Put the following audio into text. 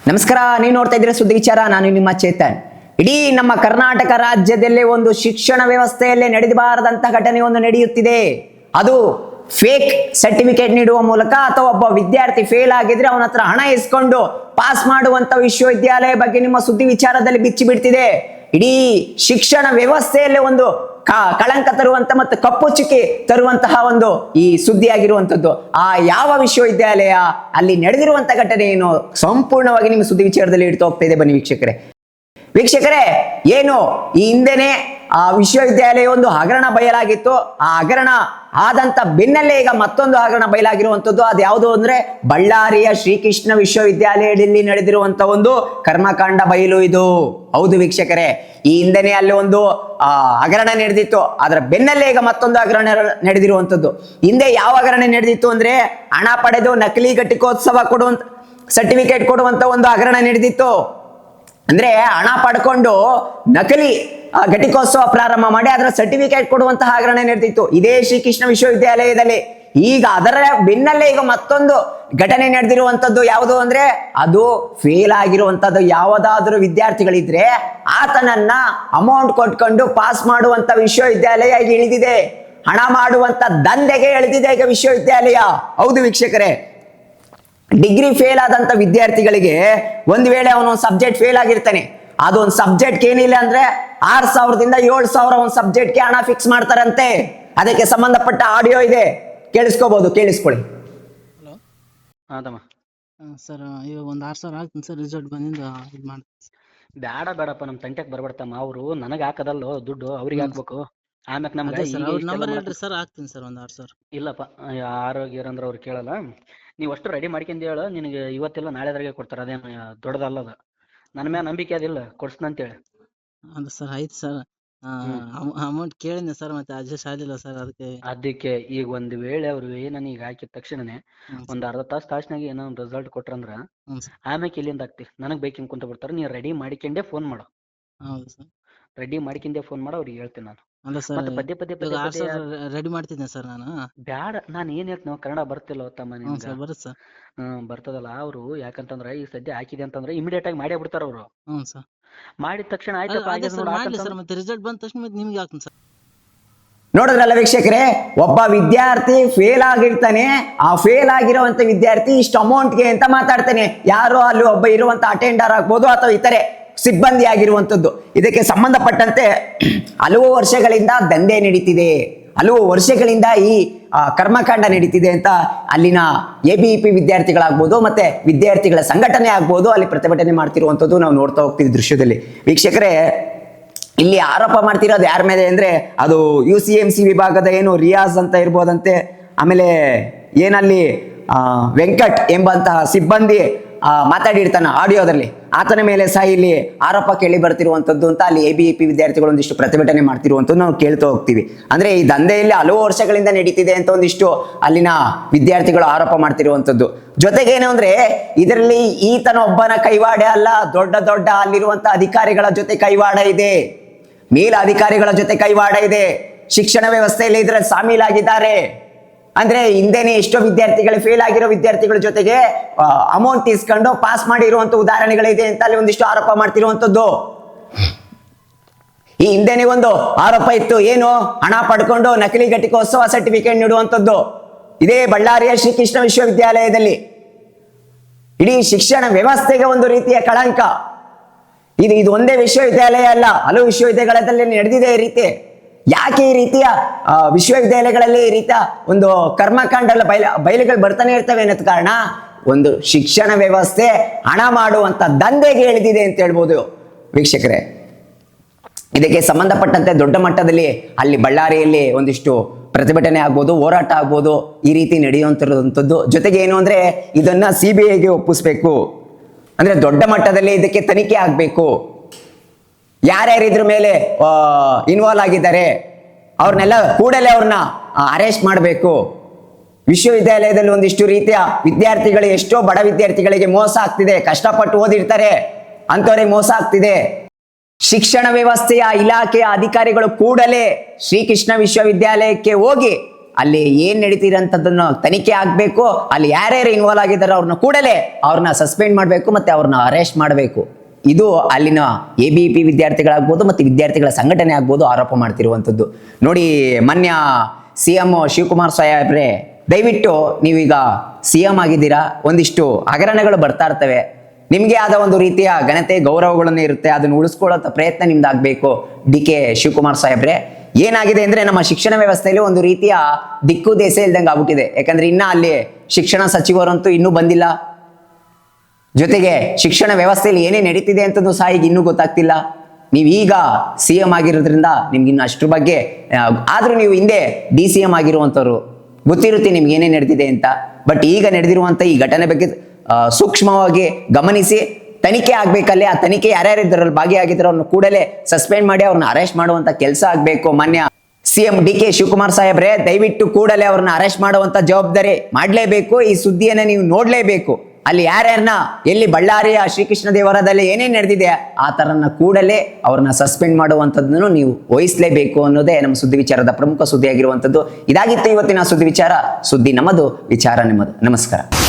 ನಮಸ್ಕಾರ, ನೀವು ನೋಡ್ತಾ ಇದ್ದೀರಾ ಸುದ್ದಿ ವಿಚಾರ. ನಾನು ನಿಮ್ಮ ಚೇತನ್. ಇಡೀ ನಮ್ಮ ಕರ್ನಾಟಕ ರಾಜ್ಯದಲ್ಲೇ ಒಂದು ಶಿಕ್ಷಣ ವ್ಯವಸ್ಥೆಯಲ್ಲೇ ನಡೆಯಬಾರದಂತ ಘಟನೆ ಒಂದು ನಡೆಯುತ್ತಿದೆ. ಅದು ಫೇಕ್ ಸರ್ಟಿಫಿಕೇಟ್ ನೀಡುವ ಮೂಲಕ ಅಥವಾ ಒಬ್ಬ ವಿದ್ಯಾರ್ಥಿ ಫೇಲ್ ಆಗಿದ್ರೆ ಅವನ ಹತ್ರ ಹಣ ಇಸ್ಕೊಂಡು ಪಾಸ್ ಮಾಡುವಂತ ವಿಶ್ವವಿದ್ಯಾಲಯ ಬಗ್ಗೆ ನಿಮ್ಮ ಸುದ್ದಿ ವಿಚಾರದಲ್ಲಿ ಬಿಚ್ಚಿ ಬಿಡ್ತಿದೆ. ಇಡೀ ಶಿಕ್ಷಣ ವ್ಯವಸ್ಥೆಯಲ್ಲೇ ಒಂದು ಕಳಂಕ ತರುವಂತ ಮತ್ತು ಕಪ್ಪು ಚುಕ್ಕಿ ತರುವಂತಹ ಒಂದು ಈ ಸುದ್ದಿ ಆಗಿರುವಂತದ್ದು. ಆ ಯಾವ ವಿಶ್ವವಿದ್ಯಾಲಯ, ಅಲ್ಲಿ ನಡೆದಿರುವಂತ ಘಟನೆ ಏನು, ಸಂಪೂರ್ಣವಾಗಿ ನಿಮ್ಮ ಸುದ್ದಿ ವಿಚಾರದಲ್ಲಿ ಇಡ್ತಾ ಹೋಗ್ತಾ ಇದೆ. ಬನ್ನಿ ವೀಕ್ಷಕರೇ, ಏನು ಈ ಹಿಂದೆನೆ ಆ ವಿಶ್ವವಿದ್ಯಾಲಯ ಒಂದು ಹಗರಣ ಬಯಲಾಗಿತ್ತು. ಆ ಹಗರಣ ಆದಂತ ಬೆನ್ನಲ್ಲೇ ಈಗ ಮತ್ತೊಂದು ಹಗರಣ ಬಯಲಾಗಿರುವಂತದ್ದು. ಅದು ಯಾವುದು ಅಂದ್ರೆ ಬಳ್ಳಾರಿಯ ಶ್ರೀಕೃಷ್ಣ ವಿಶ್ವವಿದ್ಯಾಲಯದಲ್ಲಿ ನಡೆದಿರುವಂತ ಒಂದು ಕರ್ಮಕಾಂಡ ಬಯಲು ಇದು. ಹೌದು ವೀಕ್ಷಕರೇ, ಈ ಹಿಂದೆನೆ ಅಲ್ಲಿ ಒಂದು ಹಗರಣ ನಡೆದಿತ್ತು. ಅದರ ಬೆನ್ನಲ್ಲೇ ಈಗ ಮತ್ತೊಂದು ಹಗರಣ ನಡೆದಿರುವಂತದ್ದು. ಹಿಂದೆ ಯಾವ ಹಗರಣ ನಡೆದಿತ್ತು ಅಂದ್ರೆ ಹಣ ಪಡೆದು ನಕಲಿ ಘಟಿಕೋತ್ಸವ ಕೊಡುವಂತ ಸರ್ಟಿಫಿಕೇಟ್ ಕೊಡುವಂತ ಒಂದು ಹಗರಣ ನಡೆದಿತ್ತು. ಅಂದ್ರೆ ಹಣ ಪಡ್ಕೊಂಡು ನಕಲಿ ಘಟಿಕೋತ್ಸವ ಪ್ರಾರಂಭ ಮಾಡಿ ಅದರ ಸರ್ಟಿಫಿಕೇಟ್ ಕೊಡುವಂತಹ ಹಗರಣ ನಡೆದಿತ್ತು ಇದೇ ಶ್ರೀಕೃಷ್ಣ ವಿಶ್ವವಿದ್ಯಾಲಯದಲ್ಲಿ. ಈಗ ಅದರ ಬೆನ್ನಲ್ಲೇ ಈಗ ಮತ್ತೊಂದು ಘಟನೆ ನಡೆದಿರುವಂತದ್ದು. ಯಾವುದು ಅಂದ್ರೆ ಅದು ಫೇಲ್ ಆಗಿರುವಂತದ್ದು. ಯಾವುದಾದ್ರೂ ವಿದ್ಯಾರ್ಥಿಗಳಿದ್ರೆ ಆತನನ್ನ ಅಮೌಂಟ್ ಕೊಟ್ಕೊಂಡು ಪಾಸ್ ಮಾಡುವಂತ ವಿಶ್ವವಿದ್ಯಾಲಯ ಈಗ ಇಳಿದಿದೆ. ಹಣ ಮಾಡುವಂತ ದಂಧೆಗೆ ಇಳಿದಿದೆ ಈಗ ವಿಶ್ವವಿದ್ಯಾಲಯ. ಹೌದು ವೀಕ್ಷಕರೇ, ಡಿಗ್ರಿ ಫೇಲ್ ಆದಂತ ವಿದ್ಯಾರ್ಥಿಗಳಿಗೆ ಒಂದು ವೇಳೆ ಅವನು ಸಬ್ಜೆಕ್ಟ್ ಫೇಲ್ ಆಗಿರ್ತಾನೆ, ಅದೊಂದು ಸಬ್ಜೆಕ್ಟ್ ಏನಿಲ್ಲ ಅಂದ್ರೆ 6,000ದಿಂದ 7,000 ಒಂದು ಸಬ್ಜೆಕ್ಟ್ಗೆ ಹಣ ಫಿಕ್ಸ್ ಮಾಡ್ತಾರಂತೆ. ಅದಕ್ಕೆ ಸಂಬಂಧಪಟ್ಟ ಆಡಿಯೋ ಇದೆ, ಕೇಳಿಸ್ಕೋಬಹುದು, ಕೇಳಿಸ್ಕೊಳ್ಳಿ. ಹಲೋ, ಅದಮ್ಮ ಸರ್, ಇವಾಗ ಒಂದು 6,000 ಆಗ್ತೀನಿ ಸರ್. ರಿಸಲ್ಟ್ ಬಂದಿಂದ ಇದು ಮಾಡಿ. ಬೇಡಪ್ಪ, ನಮ್ಮ ತಂಟೆಗೆ ಬರ್ಬಿಡ್ತಮ್ಮ. ಅವರು ನನಗೆ ಹಾಕದಲ್ಲೋ ದುಡ್ಡು, ಅವ್ರಿಗೆ ಹಾಕ್ಬೇಕು. ಆಮ್ಯಾಕ್ ನಮ್ಗೆ ಅದೇ ಸರ್, ಈಗ ಅವ್ರ ಇಷ್ಟೆಲ್ಲ ನಂಬರ್ ಮಾಡಕ್ ಹೇಳ್ರಿ ಸರ್, ಆಗ್ತೀನಿ ಸರ್ ಒಂದು 6,000. ಇಲ್ಲಪ್ಪ, ಆರೋಗ್ಯ ಅಂದ್ರೆ ಅವ್ರು ಕೇಳಲ್ಲ. ನೀವು ಅಷ್ಟು ರೆಡಿ ಮಾಡ್ಕೊಂಡು ಹೇಳು, ನಿನಗೆ ಇವತ್ತೆಲ್ಲ ನಾಳೆದ್ರಾಗೆ ಕೊಡ್ತಾರೆ. ಅದೇನು ದೊಡ್ಡದಲ್ಲದ. ನನ್ನ ಮ್ಯಾಲ ನಂಬಿಕೆ ಅದಿಲ್ಲ, ಕೊಡ್ಸ್ನಂತೇಳಿ. ಅದು ಸರ್ ಆಯ್ತು ಸರ್. ಅಮೌಂಟ್ ಕೇಳಿದ್ದೆ ಸರ್, ಮತ್ತೆ ಅಡ್ಜಸ್ಟ್ ಆಗಲಿಲ್ಲ ಸರ್, ಅದಕ್ಕೆ ಈಗ ಒಂದು ವೇಳೆ ಅವ್ರು ನನಗೆ ಹಾಕಿದ ತಕ್ಷಣನೇ ಒಂದು ಅರ್ಧ ತಾಸ್ನಾಗ ಏನೋ ಒಂದು ರಿಸಲ್ಟ್ ಕೊಟ್ರಂದ್ರ ಹ್ಞೂ ಸರ್. ಆಮ್ಯಾಕೆ ಇಲ್ಲಿಂದ ಆಗ್ತಿ ನನಗೆ ಬೇಕಿಂಗ್ ಕುಂತ ಬಿಡ್ತಾರೆ. ನೀವು ರೆಡಿ ಮಾಡಿಕೊಂಡೇ ಫೋನ್ ಮಾಡು. ಹೌದು ಸರ್. ರೆಡಿ ಮಾಡ್ಕೊಂಡೇ ಫೋನ್ ಮಾಡು, ಅವ್ರಿಗೆ ಹೇಳ್ತೀನಿ ನಾನು. ಅಲ್ಲ ಸರ್, ಮತ್ತೆ ಪದೇ ಪದೇ ಇವಾಗ ಪದೇ 6,000 ರೆಡಿ ಮಾಡ್ತಿದ್ದೆ ಸರ್ ನಾನು. ಬ್ಯಾಡ, ನಾನು ಏನ್ ಹೇಳ್ತೀನಿ, ಕನ್ನಡ ಬರ್ತಿಲ್ಲ ತಮ್ಮ ಹ್ಞೂ ನಿಮ್ಗೆ. ಸರ್, ಬರುತ್ತೆ ಸರ್. ಬರ್ತದಲ್ಲ. ಅವರು ಯಾಕಂತಂದ್ರ ಈಗ ಸದ್ಯ ಹಾಕಿದೆ ಅಂತಂದ್ರೆ ಇಮಿಡಿಯೇಟ್ ಆಗಿ ಮಾಡೇ ಬಿಡ್ತಾರ ಅವರು. ಹ್ಞೂ ಸರ್. ಮಾಡಿದ ತಕ್ಷಣ ಆಯ್ತಪ್ಪ ಅದೇ ಆಗ್ಯದ ಸರ್, ನೋಡು ಮಾಡಲಿ ಹಾಕಂತ. ಸರ್, ಮತ್ತೆ ರಿಸಲ್ಟ್ ಬಂದ ತಕ್ಷಣ ಮತ್ತೆ ನಿಮ್ಗೆ ಹಾಕ್ತೀನಿ ಸರ್. ನೋಡಿದ್ರಲ್ಲ ವೀಕ್ಷಕರೇ, ಒಬ್ಬ ವಿದ್ಯಾರ್ಥಿ ಫೇಲ್ ಆಗಿರ್ತಾನೆ. ಆ ಫೇಲ್ ಆಗಿರುವಂತ ವಿದ್ಯಾರ್ಥಿ ಇಷ್ಟು ಅಮೌಂಟ್ಗೆ ಅಂತ ಮಾತಾಡ್ತಾನೆ. ಯಾರೋ ಅಲ್ಲಿ ಒಬ್ಬ ಇರುವಂತ ಅಟೆಂಡರ್ ಆಗ್ಬೋದು ಅಥವಾ ಇತರೆ ಸಿಬ್ಬಂದಿ ಆಗಿರುವಂತದ್ದು. ಇದಕ್ಕೆ ಸಂಬಂಧಪಟ್ಟಂತೆ ಹಲವು ವರ್ಷಗಳಿಂದ ದಂಧೆ ನಡೀತಿದೆ, ಹಲವು ವರ್ಷಗಳಿಂದ ಈ ಕರ್ಮಕಾಂಡ ನಡೀತಿದೆ ಅಂತ ಅಲ್ಲಿನ ABVP ವಿದ್ಯಾರ್ಥಿಗಳಾಗ್ಬೋದು ಮತ್ತೆ ವಿದ್ಯಾರ್ಥಿಗಳ ಸಂಘಟನೆ ಆಗ್ಬೋದು ಅಲ್ಲಿ ಪ್ರತಿಭಟನೆ ಮಾಡ್ತಿರುವಂತದ್ದು ನಾವು ನೋಡ್ತಾ ಹೋಗ್ತೀವಿ ದೃಶ್ಯದಲ್ಲಿ. ವೀಕ್ಷಕರೇ, ಇಲ್ಲಿ ಆರೋಪ ಮಾಡ್ತಿರೋದು ಯಾರ ಮೇಲೆ ಅಂದ್ರೆ ಅದು UCMC ವಿಭಾಗದ ಏನು ರಿಯಾಜ್ ಅಂತ ಇರ್ಬೋದಂತೆ. ಆಮೇಲೆ ಏನಲ್ಲಿ ವೆಂಕಟ್ ಎಂಬಂತಹ ಸಿಬ್ಬಂದಿ ಮಾತಾಡಿರ್ತಾನ ಆಡಿಯೋದಲ್ಲಿ, ಆತನ ಮೇಲೆ ಸಹ ಇಲ್ಲಿ ಆರೋಪ ಕೇಳಿ ಬರ್ತಿರುವಂತದ್ದು ಅಂತ ಅಲ್ಲಿ ABVP ವಿದ್ಯಾರ್ಥಿಗಳು ಒಂದಿಷ್ಟು ಪ್ರತಿಭಟನೆ ಮಾಡ್ತಿರುವಂತದ್ದು ನಾವು ಕೇಳ್ತಾ ಹೋಗ್ತೀವಿ. ಅಂದ್ರೆ ಈ ದಂಧೆಯಲ್ಲಿ ಹಲವು ವರ್ಷಗಳಿಂದ ನಡೀತಿದೆ ಅಂತ ಒಂದಿಷ್ಟು ಅಲ್ಲಿನ ವಿದ್ಯಾರ್ಥಿಗಳು ಆರೋಪ ಮಾಡ್ತಿರುವಂತದ್ದು. ಜೊತೆಗೆ ಏನು ಅಂದ್ರೆ ಇದರಲ್ಲಿ ಈತನ ಒಬ್ಬನ ಕೈವಾಡ ಅಲ್ಲ, ದೊಡ್ಡ ದೊಡ್ಡ ಅಲ್ಲಿರುವಂತ ಅಧಿಕಾರಿಗಳ ಜೊತೆ ಕೈವಾಡ ಇದೆ, ಮೇಲ ಅಧಿಕಾರಿಗಳ ಜೊತೆ ಕೈವಾಡ ಇದೆ. ಶಿಕ್ಷಣ ವ್ಯವಸ್ಥೆಯಲ್ಲಿ ಇದರಲ್ಲಿ ಸಾಮೀಲಾಗಿದ್ದಾರೆ. ಅಂದ್ರೆ ಹಿಂದೆನೆ ಎಷ್ಟೋ ವಿದ್ಯಾರ್ಥಿಗಳು ಫೇಲ್ ಆಗಿರೋ ವಿದ್ಯಾರ್ಥಿಗಳ ಜೊತೆಗೆ ಅಮೌಂಟ್ ಇಸ್ಕೊಂಡು ಪಾಸ್ ಮಾಡಿರುವಂತ ಉದಾಹರಣೆಗಳಿದೆ ಅಂತ ಅಲ್ಲಿ ಒಂದಿಷ್ಟು ಆರೋಪ ಮಾಡ್ತಿರುವಂತದ್ದು. ಈ ಹಿಂದೆನೆ ಒಂದು ಆರೋಪ ಇತ್ತು, ಏನು ಹಣ ಪಡ್ಕೊಂಡು ನಕಲಿ ಘಟಿಕೋತ್ಸವ ಸರ್ಟಿಫಿಕೇಟ್ ನೀಡುವಂತದ್ದು ಇದೇ ಬಳ್ಳಾರಿಯ ಶ್ರೀಕೃಷ್ಣ ವಿಶ್ವವಿದ್ಯಾಲಯದಲ್ಲಿ. ಇಡೀ ಶಿಕ್ಷಣ ವ್ಯವಸ್ಥೆಗೆ ಒಂದು ರೀತಿಯ ಕಳಂಕ. ಇದು ಒಂದೇ ವಿಶ್ವವಿದ್ಯಾಲಯ ಅಲ್ಲ, ಹಲವು ವಿಶ್ವವಿದ್ಯಾಲಯದಲ್ಲಿ ನಡೆದಿದೆ ಈ ರೀತಿ. ಯಾಕೆ ಈ ರೀತಿಯ ವಿಶ್ವವಿದ್ಯಾಲಯಗಳಲ್ಲಿ ಈ ರೀತಿಯ ಒಂದು ಕರ್ಮಕಾಂಡ ಬಯಲುಗಳು ಬರ್ತಾನೆ ಇರ್ತವೆ ಅನ್ನೋದ್ ಕಾರಣ ಒಂದು ಶಿಕ್ಷಣ ವ್ಯವಸ್ಥೆ ಹಣ ಮಾಡುವಂತ ದಂಧೆಗೆ ಇಳಿದಿದೆ ಅಂತ ಹೇಳ್ಬೋದು ವೀಕ್ಷಕರೇ. ಇದಕ್ಕೆ ಸಂಬಂಧಪಟ್ಟಂತೆ ದೊಡ್ಡ ಮಟ್ಟದಲ್ಲಿ ಅಲ್ಲಿ ಬಳ್ಳಾರಿಯಲ್ಲಿ ಒಂದಿಷ್ಟು ಪ್ರತಿಭಟನೆ ಆಗ್ಬೋದು, ಹೋರಾಟ ಆಗ್ಬೋದು, ಈ ರೀತಿ ನಡೆಯುವಂಥದ್ದು. ಜೊತೆಗೆ ಏನು ಅಂದ್ರೆ ಇದನ್ನ CBIಗೆ ಒಪ್ಪಿಸ್ಬೇಕು, ಅಂದ್ರೆ ದೊಡ್ಡ ಮಟ್ಟದಲ್ಲಿ ಇದಕ್ಕೆ ತನಿಖೆ ಆಗ್ಬೇಕು. ಯಾರ್ಯಾರು ಇದ್ರ ಮೇಲೆ ಇನ್ವಾಲ್ವ್ ಆಗಿದ್ದಾರೆ ಅವ್ರನ್ನೆಲ್ಲ ಕೂಡಲೇ ಅವ್ರನ್ನ ಅರೆಸ್ಟ್ ಮಾಡಬೇಕು. ವಿಶ್ವವಿದ್ಯಾಲಯದಲ್ಲಿ ಒಂದಿಷ್ಟು ರೀತಿಯ ವಿದ್ಯಾರ್ಥಿಗಳು, ಎಷ್ಟೋ ಬಡ ವಿದ್ಯಾರ್ಥಿಗಳಿಗೆ ಮೋಸ ಆಗ್ತಿದೆ, ಕಷ್ಟಪಟ್ಟು ಓದಿರ್ತಾರೆ, ಅಂಥವ್ರಿಗೆ ಮೋಸ ಆಗ್ತಿದೆ. ಶಿಕ್ಷಣ ವ್ಯವಸ್ಥೆಯ ಇಲಾಖೆಯ ಅಧಿಕಾರಿಗಳು ಕೂಡಲೇ ಶ್ರೀಕೃಷ್ಣ ವಿಶ್ವವಿದ್ಯಾಲಯಕ್ಕೆ ಹೋಗಿ ಅಲ್ಲಿ ಏನ್ ನಡೀತಿರೋಂಥದ್ದನ್ನು ತನಿಖೆ ಆಗ್ಬೇಕು, ಅಲ್ಲಿ ಯಾರ್ಯಾರು ಇನ್ವಾಲ್ವ್ ಆಗಿದ್ದಾರೆ ಅವ್ರನ್ನ ಕೂಡಲೇ ಅವ್ರನ್ನ ಸಸ್ಪೆಂಡ್ ಮಾಡಬೇಕು ಮತ್ತೆ ಅವ್ರನ್ನ ಅರೆಸ್ಟ್ ಮಾಡಬೇಕು. ಇದು ಅಲ್ಲಿನ ABVP ವಿದ್ಯಾರ್ಥಿಗಳಾಗ್ಬೋದು ಮತ್ತು ವಿದ್ಯಾರ್ಥಿಗಳ ಸಂಘಟನೆ ಆಗ್ಬೋದು ಆರೋಪ ಮಾಡ್ತಿರುವಂಥದ್ದು. ನೋಡಿ, ಮಾನ್ಯ CM ಶಿವಕುಮಾರ್ ಸಾಹೇಬ್ರೆ, ದಯವಿಟ್ಟು ನೀವೀಗ CM ಆಗಿದ್ದೀರಾ, ಒಂದಿಷ್ಟು ಹಗರಣಗಳು ಬರ್ತಾ ಇರ್ತವೆ, ನಿಮ್ಗೆ ಆದ ಒಂದು ರೀತಿಯ ಘನತೆ ಗೌರವಗಳನ್ನು ಇರುತ್ತೆ, ಅದನ್ನು ಉಳಿಸ್ಕೊಳ್ಳೋ ಪ್ರಯತ್ನ ನಿಮ್ದಾಗಬೇಕು. DK ಶಿವಕುಮಾರ್ ಸಾಹೇಬ್ರೆ, ಏನಾಗಿದೆ ಅಂದ್ರೆ ನಮ್ಮ ಶಿಕ್ಷಣ ವ್ಯವಸ್ಥೆಯಲ್ಲಿ ಒಂದು ರೀತಿಯ ದಿಕ್ಕು ದೇಶ ಇಲ್ದಂಗೆ ಆಗ್ಬಿಟ್ಟಿದೆ. ಯಾಕಂದ್ರೆ ಇನ್ನ ಅಲ್ಲಿ ಶಿಕ್ಷಣ ಸಚಿವರಂತೂ ಇನ್ನೂ ಬಂದಿಲ್ಲ, ಜೊತೆಗೆ ಶಿಕ್ಷಣ ವ್ಯವಸ್ಥೆಯಲ್ಲಿ ಏನೇ ನಡೀತಿದೆ ಅಂತಂದು ಸಹ ಈಗ ಇನ್ನೂ ಗೊತ್ತಾಗ್ತಿಲ್ಲ. ನೀವು ಈಗ CM ಆಗಿರೋದ್ರಿಂದ ನಿಮ್ಗೆ ಇನ್ನು ಅಷ್ಟ್ರ ಬಗ್ಗೆ ಆದ್ರೂ ನೀವು ಹಿಂದೆ DCM ಆಗಿರುವಂಥವ್ರು, ಗೊತ್ತಿರುತ್ತೆ ನಿಮ್ಗೆ ಏನೇ ನಡೆದಿದೆ ಅಂತ. ಬಟ್ ಈಗ ನಡೆದಿರುವಂತ ಈ ಘಟನೆ ಬಗ್ಗೆ ಸೂಕ್ಷ್ಮವಾಗಿ ಗಮನಿಸಿ ತನಿಖೆ ಆಗ್ಬೇಕಲ್ಲೇ, ಆ ತನಿಖೆ ಯಾರ್ಯಾರು ಇದ್ರಲ್ಲಿ ಭಾಗಿಯಾಗಿದ್ರು ಅವ್ರನ್ನ ಕೂಡಲೇ ಸಸ್ಪೆಂಡ್ ಮಾಡಿ ಅವ್ರನ್ನ ಅರೆಸ್ಟ್ ಮಾಡುವಂತ ಕೆಲಸ ಆಗ್ಬೇಕು. ಮಾನ್ಯ CM DK ಶಿವಕುಮಾರ್ ಸಾಹೇಬ್ರೆ, ದಯವಿಟ್ಟು ಕೂಡಲೇ ಅವ್ರನ್ನ ಅರೆಸ್ಟ್ ಮಾಡುವಂತ ಜವಾಬ್ದಾರಿ ಮಾಡಲೇಬೇಕು. ಈ ಸುದ್ದಿಯನ್ನ ನೀವು ನೋಡ್ಲೇಬೇಕು. ಅಲ್ಲಿ ಯಾರ್ಯಾರನ್ನ ಎಲ್ಲಿ ಬಳ್ಳಾರಿಯ ಶ್ರೀಕೃಷ್ಣ ದೇವರದಲ್ಲಿ ಏನೇನ್ ನಡೆದಿದೆ ಆ ತರನ ಕೂಡಲೇ ಅವ್ರನ್ನ ಸಸ್ಪೆಂಡ್ ಮಾಡುವಂಥದ್ದನ್ನು ನೀವು ವಹಿಸಲೇಬೇಕು ಅನ್ನೋದೇ ನಮ್ಮ ಸುದ್ದಿ ವಿಚಾರದ ಪ್ರಮುಖ ಸುದ್ದಿ ಆಗಿರುವಂಥದ್ದು. ಇದಾಗಿತ್ತು ಇವತ್ತಿನ ಸುದ್ದಿ ವಿಚಾರ. ಸುದ್ದಿ ನಮ್ಮದು, ವಿಚಾರ ನಿಮ್ಮದು. ನಮಸ್ಕಾರ.